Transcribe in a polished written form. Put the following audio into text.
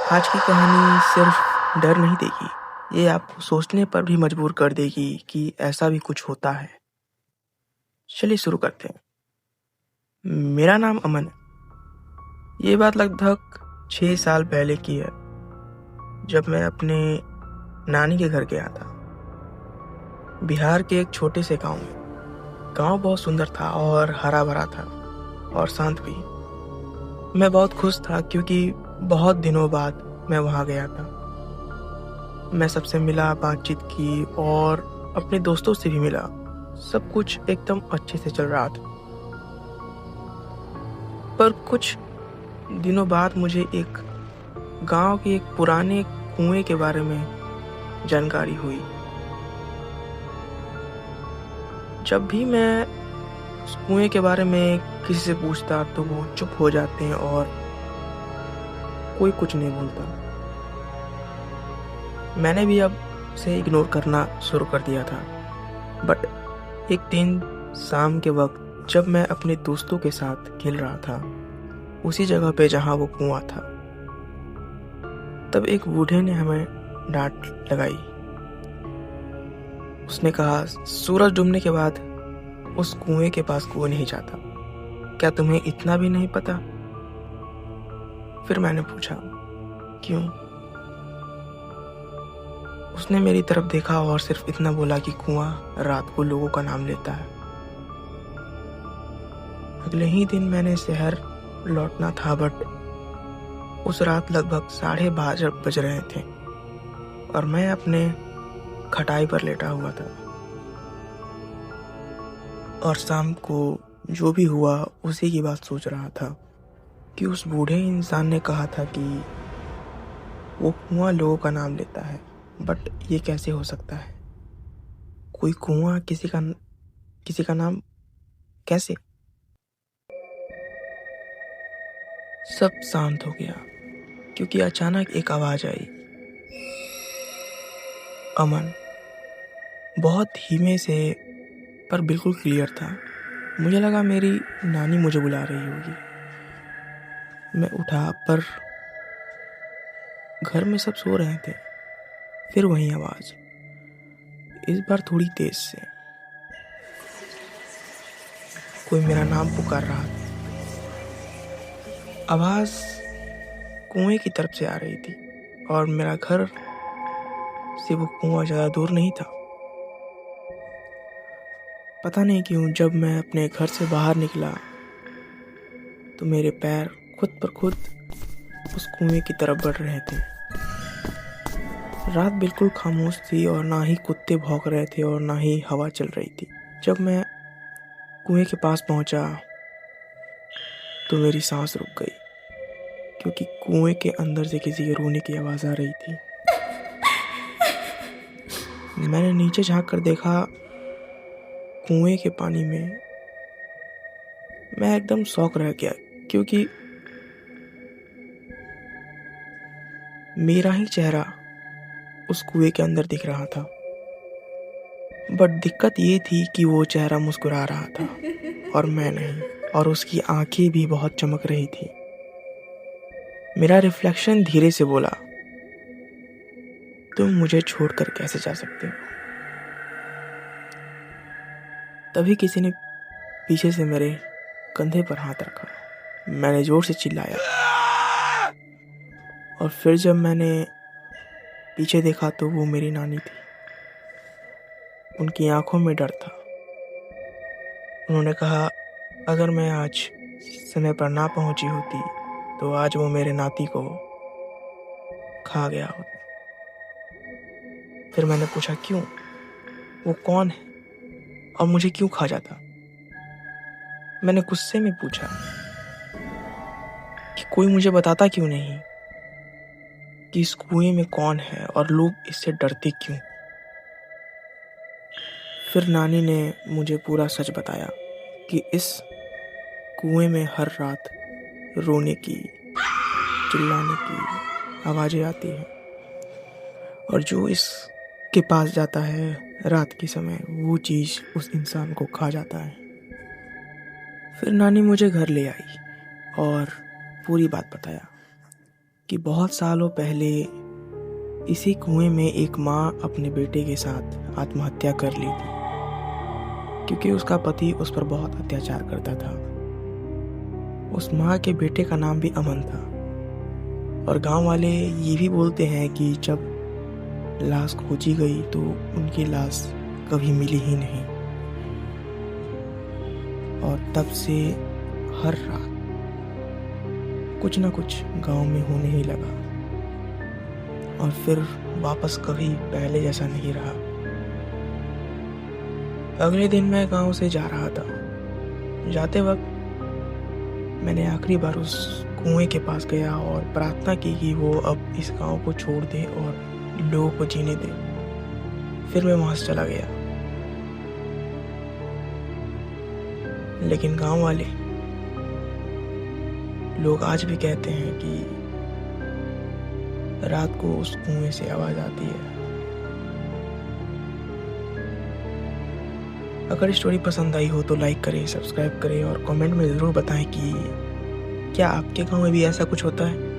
आज की कहानी सिर्फ डर नहीं देगी, ये आपको सोचने पर भी मजबूर कर देगी कि ऐसा भी कुछ होता है। चलिए शुरू करते हैं। मेरा नाम अमन है। ये बात लगभग 6 साल पहले की है, जब मैं अपने नानी के घर गया था, बिहार के एक छोटे से गांव में। गांव बहुत सुंदर था और हरा भरा था और शांत भी। मैं बहुत खुश था क्योंकि बहुत दिनों बाद मैं वहां गया था। मैं सबसे मिला, बातचीत की और अपने दोस्तों से भी मिला। सब कुछ एकदम अच्छे से चल रहा था। पर कुछ दिनों बाद मुझे एक गांव के एक पुराने कुएं के बारे में जानकारी हुई। जब भी मैं उस कुएं के बारे में किसी से पूछता तो वो चुप हो जाते हैं और कोई कुछ नहीं बोलता। मैंने भी अब उसे इग्नोर करना शुरू कर दिया था। बट एक दिन शाम के वक्त जब मैं अपने दोस्तों के साथ खेल रहा था, उसी जगह पे जहां वो कुआं था, तब एक बूढ़े ने हमें डांट लगाई। उसने कहा, सूरज डूबने के बाद उस कुएं के पास कोई नहीं जाता। क्या तुम्हें इतना भी नहीं पता? फिर मैंने पूछा, क्यों? उसने मेरी तरफ देखा और सिर्फ इतना बोला कि कुआं रात को लोगों का नाम लेता है। अगले ही दिन मैंने शहर लौटना था, बट उस रात लगभग 12:30 बज रहे थे और मैं अपने खटाई पर लेटा हुआ था। और शाम को जो भी हुआ उसी की बात सोच रहा था कि उस बूढ़े इंसान ने कहा था कि वो कुआं लोगों का नाम लेता है। बट ये कैसे हो सकता है? कोई कुआं किसी का नाम कैसे? सब शांत हो गया क्योंकि अचानक एक आवाज आई, अमन। बहुत धीमे से पर बिल्कुल क्लियर था। मुझे लगा मेरी नानी मुझे बुला रही होगी। मैं उठा, पर घर में सब सो रहे थे। फिर वही आवाज, इस बार थोड़ी तेज से। कोई मेरा नाम पुकार रहा था। आवाज कुएं की तरफ से आ रही थी और मेरा घर से वो कुआं ज्यादा दूर नहीं था। पता नहीं क्यों जब मैं अपने घर से बाहर निकला तो मेरे पैर खुद पर खुद उस कुएं की तरफ बढ़ रहे थे। रात बिल्कुल खामोश थी और ना ही कुत्ते भौंक रहे थे और ना ही हवा चल रही थी। जब मैं कुएं के पास पहुंचा तो मेरी सांस रुक गई क्योंकि कुएं के अंदर से किसी के रोने की आवाज आ रही थी। मैंने नीचे झांक कर देखा। कुएं के पानी में मैं एकदम शॉक रह गया क्योंकि मेरा ही चेहरा उस कुएं के अंदर दिख रहा था। बट दिक्कत ये थी कि वो चेहरा मुस्कुरा रहा था और मैं नहीं, और उसकी आंखें भी बहुत चमक रही थी। मेरा रिफ्लेक्शन धीरे से बोला, तुम मुझे छोड़कर कैसे जा सकते हो? तभी किसी ने पीछे से मेरे कंधे पर हाथ रखा। मैंने जोर से चिल्लाया और फिर जब मैंने पीछे देखा तो वो मेरी नानी थी। उनकी आंखों में डर था। उन्होंने कहा, अगर मैं आज समय पर ना पहुंची होती तो आज वो मेरे नाती को खा गया होता। फिर मैंने पूछा, क्यों? वो कौन है और मुझे क्यों खा जाता? मैंने गुस्से में पूछा कि कोई मुझे बताता क्यों नहीं कि इस कुएं में कौन है और लोग इससे डरते क्यों? फिर नानी ने मुझे पूरा सच बताया कि इस कुएं में हर रात रोने की, चिल्लाने की आवाजें आती हैं और जो इसके पास जाता है रात के समय, वो चीज उस इंसान को खा जाता है। फिर नानी मुझे घर ले आई और पूरी बात बताया। कि बहुत सालों पहले इसी कुएं में एक माँ अपने बेटे के साथ आत्महत्या कर ली थी, क्योंकि उसका पति उस पर बहुत अत्याचार करता था। उस माँ के बेटे का नाम भी अमन था, और गांव वाले ये भी बोलते हैं कि जब लाश खोजी गई तो उनकी लाश कभी मिली ही नहीं, और तब से हर रात कुछ ना कुछ गांव में होने ही लगा, और फिर वापस कभी पहले जैसा नहीं रहा। अगले दिन मैं गांव से जा रहा था। जाते वक्त मैंने आखिरी बार उस कुएं के पास गया और प्रार्थना की कि वो अब इस गांव को छोड़ दे और लोगों को जीने दे। फिर मैं वहां से चला गया। लेकिन गांव वाले लोग आज भी कहते हैं कि रात को उस कुएं से आवाज आती है। अगर स्टोरी पसंद आई हो तो लाइक करें, सब्सक्राइब करें और कमेंट में ज़रूर बताएं कि क्या आपके गांव में भी ऐसा कुछ होता है।